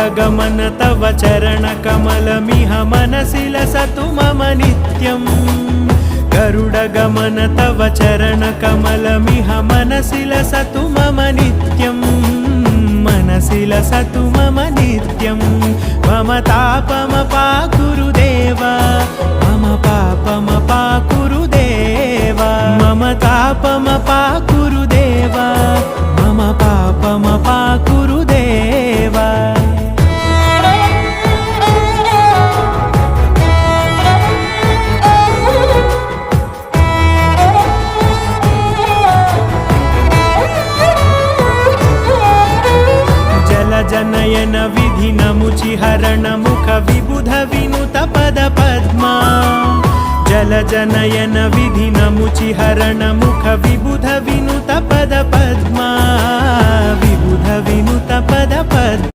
गरुडगमन तव चरणकमलमिह मनसि लसतु मम नित्यम् गरुडगमन तव चरणकमलमिह मनसि लसतु मम नित्यम् मनसि लसतु मम नित्यम् मम तापमपाकुरुदेव मम पापमपाकुरुदेव मम तापमपाकुरुदेव मम पापमपाकुरुदेव जनयन विधिनमुचिहरण मुख विबुध विनुत पद पद्मा जलजनयन विधिनमुचिहरण मुख विबुध विनुत पद पद्मा विबुध विनुत पद पद्मा